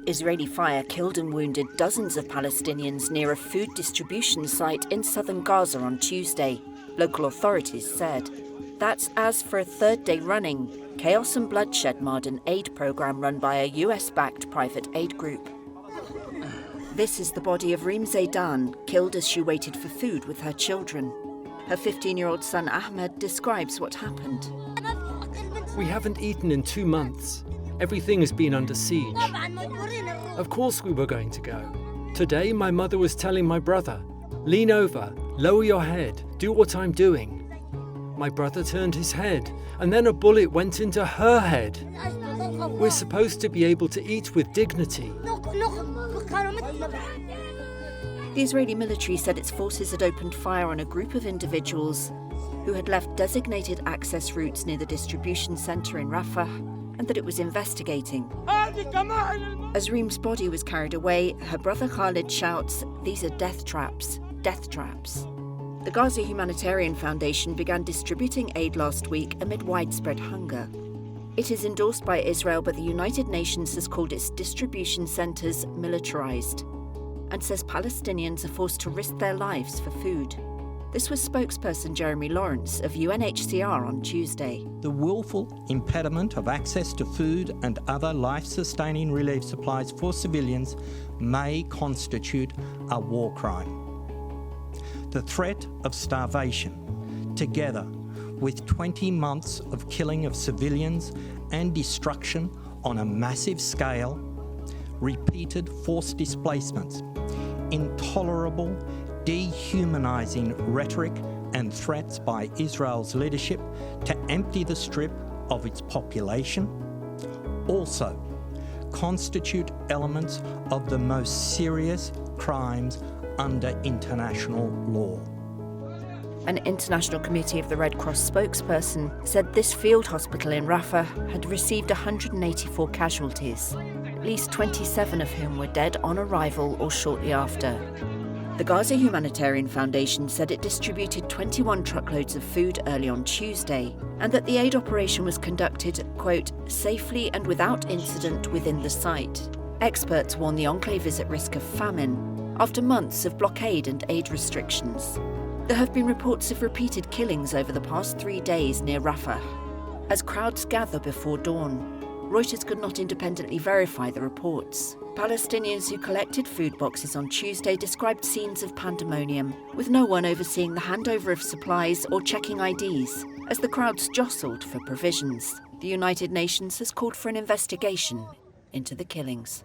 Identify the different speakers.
Speaker 1: Israeli fire killed and wounded dozens of Palestinians near a food distribution site in southern Gaza on Tuesday, local authorities said. That's as for a third day running, chaos and bloodshed marred an aid programme run by a US-backed private aid group. This is the body of Reem Zaidan, killed as she waited for food with her children. Her 15-year-old son Ahmed describes what happened.
Speaker 2: We haven't eaten in 2 months. Everything has been under siege. Of course we were going to go. Today my mother was telling my brother, "Lean over, lower your head, do what I'm doing." My brother turned his head, and then a bullet went into her head. We're supposed to be able to eat with dignity.
Speaker 1: The Israeli military said its forces had opened fire on a group of individuals who had left designated access routes near the distribution centre in Rafah, and that it was investigating. As Reem's body was carried away, her brother Khalid shouts, "These are death traps, death traps." The Gaza Humanitarian Foundation began distributing aid last week amid widespread hunger. It is endorsed by Israel, but the United Nations has called its distribution centres militarised and says Palestinians are forced to risk their lives for food. This was spokesperson Jeremy Lawrence of UNHCR on Tuesday.
Speaker 3: The willful impediment of access to food and other life-sustaining relief supplies for civilians may constitute a war crime. The threat of starvation, together with 20 months of killing of civilians and destruction on a massive scale, repeated forced displacements, intolerable, dehumanising rhetoric and threats by Israel's leadership to empty the Strip of its population, also constitute elements of the most serious crimes under international law.
Speaker 1: An International Committee of the Red Cross spokesperson said this field hospital in Rafah had received 184 casualties, at least 27 of whom were dead on arrival or shortly after. The Gaza Humanitarian Foundation said it distributed 21 truckloads of food early on Tuesday, and that the aid operation was conducted, quote, safely and without incident within the site. Experts warn the enclave is at risk of famine after months of blockade and aid restrictions. There have been reports of repeated killings over the past 3 days near Rafah, as crowds gather before dawn. Reuters could not independently verify the reports. Palestinians who collected food boxes on Tuesday described scenes of pandemonium, with no one overseeing the handover of supplies or checking IDs, as the crowds jostled for provisions. The United Nations has called for an investigation into the killings.